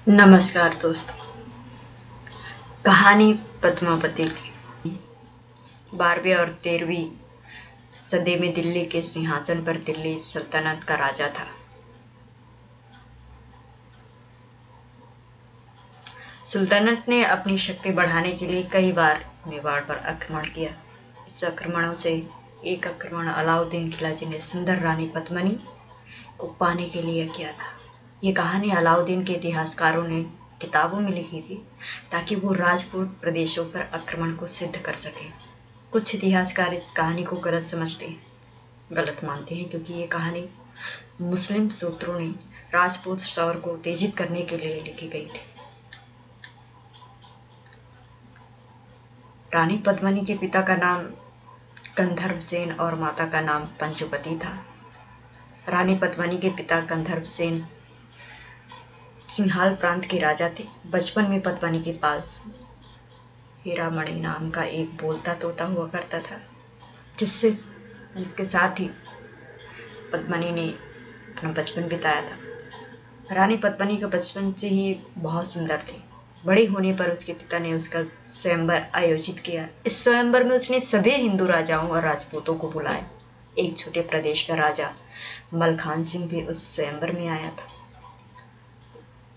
नमस्कार दोस्तों। कहानी पद्मावती की। 12वीं और 13वीं सदी में दिल्ली के सिंहासन पर दिल्ली सल्तनत का राजा था। सुल्तानत ने अपनी शक्ति बढ़ाने के लिए कई बार मेवाड़ पर आक्रमण किया। इस आक्रमणों से एक आक्रमण अलाउद्दीन खिलजी ने सुंदर रानी पद्मिनी को पाने के लिए किया था। ये कहानी अलाउद्दीन के इतिहासकारों ने किताबों में लिखी थी ताकि वो राजपूत प्रदेशों पर आक्रमण को सिद्ध कर सके। कुछ इतिहासकार इस कहानी को गलत मानते हैं क्योंकि ये कहानी मुस्लिम सूत्रों ने राजपूत शौर को उत्तेजित करने के लिए लिखी गई थी। रानी पद्मिनी के पिता का नाम गंधर्व सेन और माता का नाम पंचुपति था। रानी पद्मिनी के पिता गंधर्व सेन सिंहाल प्रांत के राजा थे। बचपन में पद्मिनी के पास हीरामणि नाम का एक बोलता तोता हुआ करता था, जिसके साथ ही पद्मिनी ने अपना बचपन बिताया था। रानी पद्मिनी का बचपन से ही बहुत सुंदर थी। बड़ी होने पर उसके पिता ने उसका स्वयंवर आयोजित किया। इस स्वयंवर में उसने सभी हिंदू राजाओं और राजपूतों को बुलाया। एक छोटे प्रदेश का राजा मलखान सिंह भी उस स्वयंवर में आया था।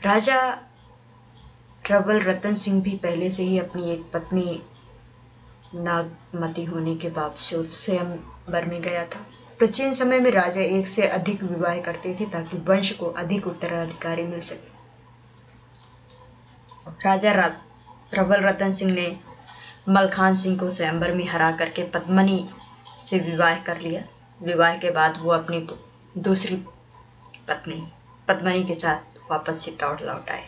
राजा प्रबल रतन सिंह भी पहले से ही अपनी एक पत्नी नागमती होने के बावजूद स्वयंवर में गया था। प्राचीन समय में राजा एक से अधिक विवाह करते थे ताकि वंश को अधिक उत्तराधिकारी मिल सके। राजा प्रबल रतन सिंह ने मलखान सिंह को स्वयंवर में हरा करके पद्मिनी से विवाह कर लिया। विवाह के बाद वो अपनी दूसरी पत्नी पद्मिनी के साथ वापस चित्तौड़ लौट आए।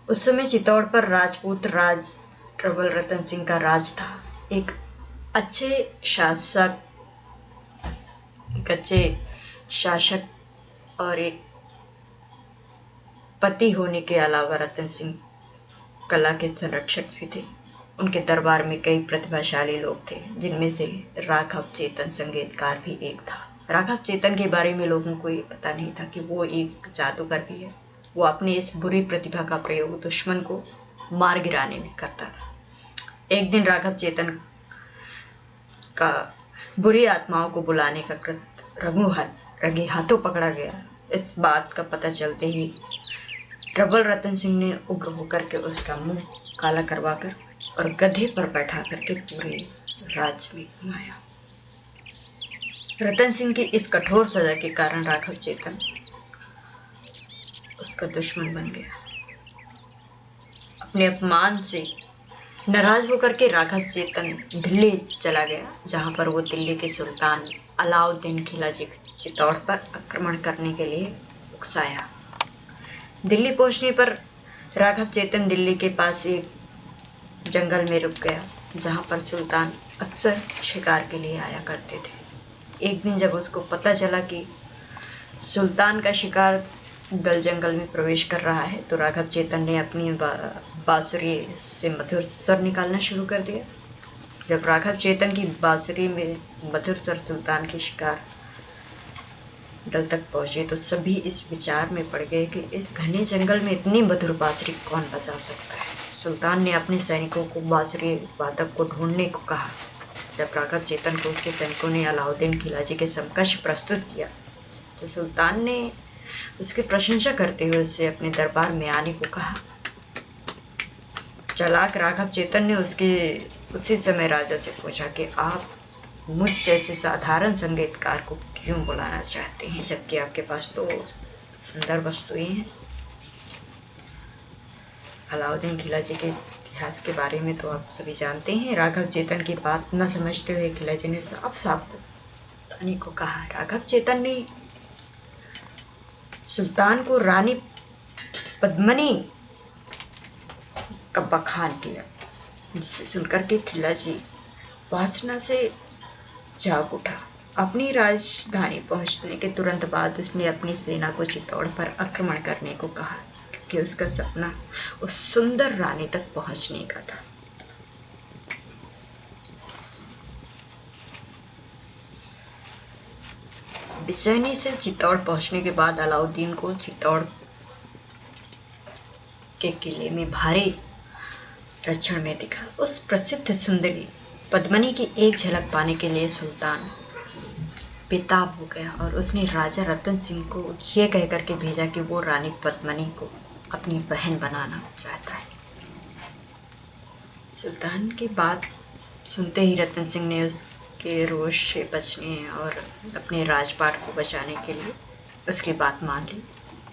उस समय चित्तौड़ पर राजपूत राज प्रबल रतन सिंह का राज था। एक अच्छे शासक और एक पति होने के अलावा रतन सिंह कला के संरक्षक भी थे। उनके दरबार में कई प्रतिभाशाली लोग थे, जिनमें से राघव चेतन संगीतकार भी एक था। राघव चेतन के बारे में लोगों को ये पता नहीं था कि वो एक जादूगर भी है। वो अपनी इस बुरी प्रतिभा का प्रयोग दुश्मन को मार गिराने में करता था। एक दिन राघव चेतन का बुरी आत्माओं को बुलाने का कृत्य रंगे हाथों पकड़ा गया। इस बात का पता चलते ही प्रबल रतन सिंह ने उग्र होकर के उसका मुंह काला करवाकर और गधे पर बैठा करके पूरे राज्य में घुमाया। रतन सिंह की इस कठोर सजा के कारण राघव चेतन उसका दुश्मन बन गया। अपने अपमान से नाराज होकर के राघव चेतन दिल्ली चला गया, जहां पर वो दिल्ली के सुल्तान अलाउद्दीन खिलजी चित्तौड़ पर आक्रमण करने के लिए उकसाया। दिल्ली पहुंचने पर राघव चेतन दिल्ली के पास एक जंगल में रुक गया, जहां पर सुल्तान अक्सर शिकार के लिए आया करते थे। एक दिन जब उसको पता चला कि सुल्तान का शिकार दल जंगल में प्रवेश कर रहा है, तो राघव चेतन ने अपनी बांसुरी से मधुर स्वर निकालना शुरू कर दिया। जब राघव चेतन की बांसुरी में मधुर स्वर सुल्तान के शिकार दल तक पहुंचे तो सभी इस विचार में पड़ गए कि इस घने जंगल में इतनी मधुर बांसुरी कौन बजा सकता है। सुल्तान ने अपने सैनिकों को बांसुरी वादक को ढूंढने को कहा। जब राघव चेतन को उसके सैनिकों ने अलाउद्दीन खिलजी के समकक्ष प्रस्तुत किया तो सुल्तान ने उसकी प्रशंसा करते हुए उससे अपने दरबार में आने को कहा। चालाक राघव चेतन ने उसी समय राजा से पूछा कि आप मुझ जैसे साधारण संगीतकार को क्यों बुलाना चाहते हैं, जबकि आपके पास तो सुंदर वस्तुएं हैं। अलाउद्दीन खिलजी के इतिहास के बारे में तो आप सभी जानते हैं। राघव चेतन की बात न समझते हुए खिलजी ने साफ साफ बताने को कहा। राघव चेतन ने सुल्तान को रानी पद्मिनी का बखान किया, जिसे सुनकर के खिलजी वासना से जाग उठा। अपनी राजधानी पहुंचने के तुरंत बाद उसने अपनी सेना को चित्तौड़ पर आक्रमण करने को कहा, क्योंकि उसका सपना उस सुंदर रानी तक पहुंचने का था। बेचैनी से चित्तौड़ पहुंचने के बाद अलाउद्दीन को चित्तौड़ के किले में भारी रक्षण में दिखा। उस प्रसिद्ध सुंदरी पद्मिनी की एक झलक पाने के लिए सुल्तान बेताब हो गया और उसने राजा रतन सिंह को यह कहकर के भेजा कि वो रानी पद्मिनी को अपनी बहन बनाना चाहता है। सुल्तान की बात सुनते ही रतन सिंह ने उसके रोष से बचने और अपने राजपाट को बचाने के लिए उसकी बात मान ली।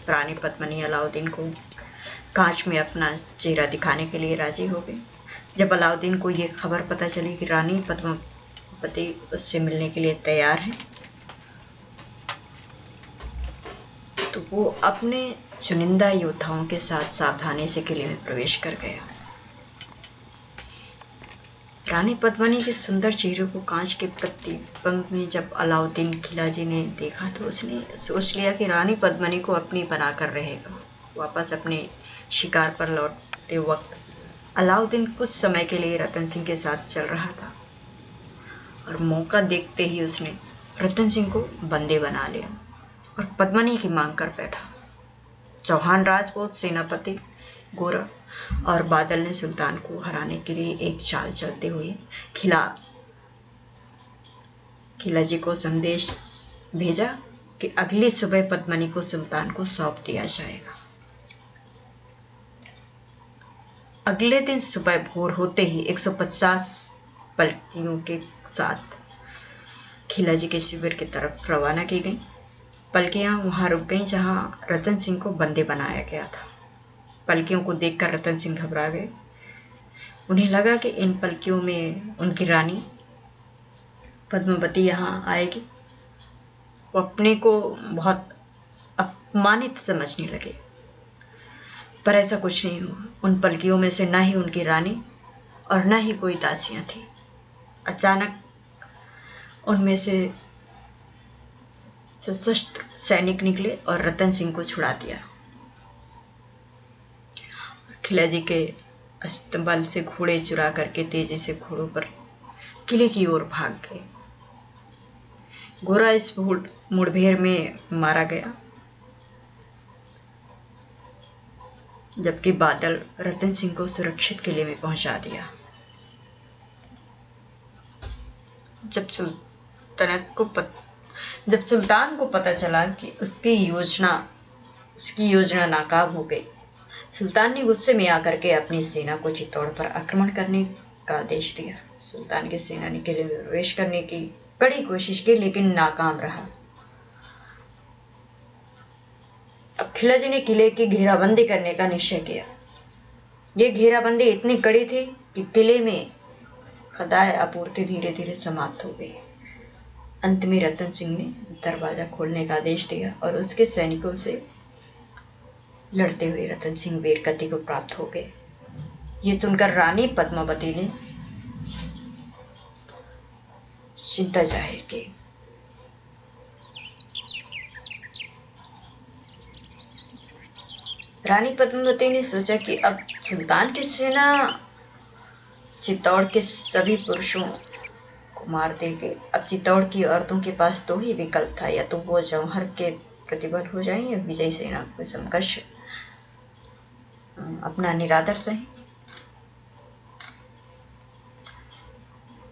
रानी पद्मिनी अलाउद्दीन को कांच में अपना चेहरा दिखाने के लिए राजी हो गई। जब अलाउद्दीन को ये खबर पता चली कि रानी पद्मावती उससे मिलने के लिए तैयार है, तो वो अपने चुनिंदा योद्धाओं के साथ सावधानी से किले में प्रवेश कर गया। रानी पद्मिनी के सुंदर चेहरे को कांच के प्रतिबिंब में जब अलाउद्दीन खिलजी ने देखा तो उसने सोच लिया कि रानी पद्मिनी को अपनी बनाकर रहेगा। वापस अपने शिकार पर लौटते वक्त अलाउद्दीन कुछ समय के लिए रतन सिंह के साथ चल रहा था और मौका देखते ही उसने रतन सिंह को बंदी बना लिया और पद्मिनी की मांग कर बैठा। चौहान राजपूत सेनापति गोरा और बादल ने सुल्तान को हराने के लिए एक चाल चलते हुए खिलजी को संदेश भेजा कि अगली सुबह पद्मिनी को सुल्तान को सौंप दिया जाएगा। अगले दिन सुबह भोर होते ही 150 पलकियों के साथ खिलजी के शिविर की तरफ रवाना की गई। पलकियां वहां रुक गईं जहां रतन सिंह को बंदी बनाया गया था। पलकियों को देखकर रतन सिंह घबरा गए। उन्हें लगा कि इन पलकियों में उनकी रानी पद्मावती यहाँ आएगी। वो अपने को बहुत अपमानित समझने लगे, पर ऐसा कुछ नहीं हुआ। उन पलकियों में से न ही उनकी रानी और न ही कोई दासियां थी। अचानक उनमें से सशस्त्र सैनिक निकले और रतन सिंह को छुड़ा दिया। खिलजी के अस्तबल से घोड़े चुरा करके तेजी से घोड़ों पर किले की ओर भाग गए। गोरा इस मुठभेड़ में मारा गया, जबकि बादल रतन सिंह को सुरक्षित किले में पहुंचा दिया। जब सुल्तान को पता चला कि उसकी योजना नाकाम हो गई, सुल्तान ने गुस्से में आकर के अपनी सेना को चित्तौड़ पर आक्रमण करने का आदेश दिया। सुल्तान की सेना ने किले में प्रवेश करने की कड़ी कोशिश की, लेकिन नाकाम रहा। अब खिलजी ने किले की घेराबंदी करने का निश्चय किया। ये घेराबंदी इतनी कड़ी थी कि किले में खदाय आपूर्ति धीरे धीरे समाप्त हो गई। अंत में रतन सिंह ने दरवाजा खोलने का आदेश दिया और उसके सैनिकों से लड़ते हुए रतन सिंह वीरगति को प्राप्त हो गए। ये सुनकर रानी पद्मावती ने चिंता जाहिर की। रानी पद्मावती ने सोचा कि अब सुल्तान की सेना चित्तौड़ के सभी पुरुषों को मार देगी। अब चित्तौड़ की औरतों के पास दो ही विकल्प था, या तो वो जौहर के प्रतिबल हो जाएं या विजय सेना के समकक्ष अपना निरादर सही।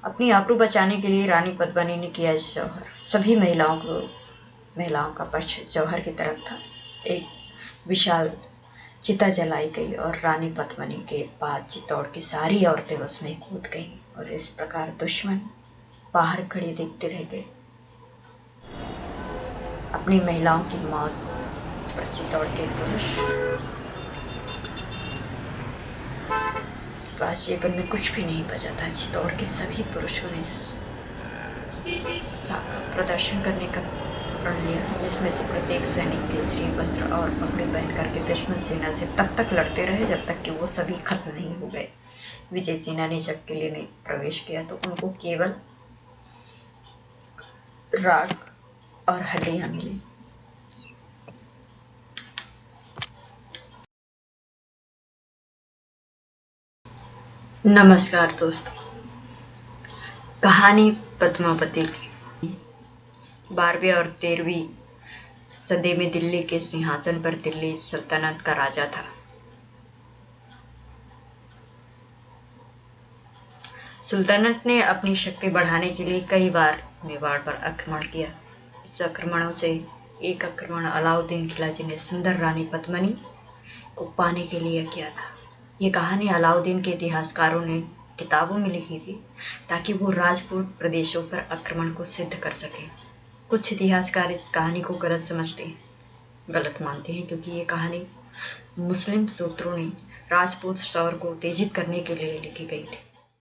अपनी आबरू बचाने के लिए रानी पद्मिनी ने किया जौहर। सभी महिलाओं का पक्ष जौहर की तरफ था। एक विशाल चिता जलाई गई और रानी पद्मिनी के बाद चित्तौड़ की सारी औरतें उसमें कूद गईं और इस प्रकार दुश्मन बाहर खड़े देखते रह गए। अपनी महिलाओं की मौत पर चित्तौड़ के पुरुष पास जीवन में कुछ भी नहीं बचा था। चित्तौड़ के सभी पुरुषों ने प्रदर्शन करने का प्रण लिया, जिसमें से प्रत्येक सैनिक केसरी वस्त्र और पगड़ी पहन करके दुश्मन सेना से तब तक लड़ते रहे जब तक कि वो सभी खत्म नहीं हो गए। विजय सेना ने जब किले में प्रवेश किया तो उनको केवल राख और हड्डियां मिली। नमस्कार दोस्तों, कहानी पद्मावती की 12वीं और 13वीं सदी में दिल्ली के सिंहासन पर दिल्ली सल्तनत का राजा था। सुल्तानत ने अपनी शक्ति बढ़ाने के लिए कई बार मेवाड़ पर आक्रमण किया। इस आक्रमणों से एक आक्रमण अलाउद्दीन खिलजी ने सुंदर रानी पद्मिनी को पाने के लिए किया था। ये कहानी अलाउद्दीन के इतिहासकारों ने किताबों में लिखी थी ताकि वो राजपूत प्रदेशों पर आक्रमण को सिद्ध कर सके। कुछ इतिहासकार इस कहानी को गलत मानते हैं क्योंकि ये कहानी मुस्लिम सूत्रों ने राजपूत शौर को उत्तेजित करने के लिए लिखी गई थी।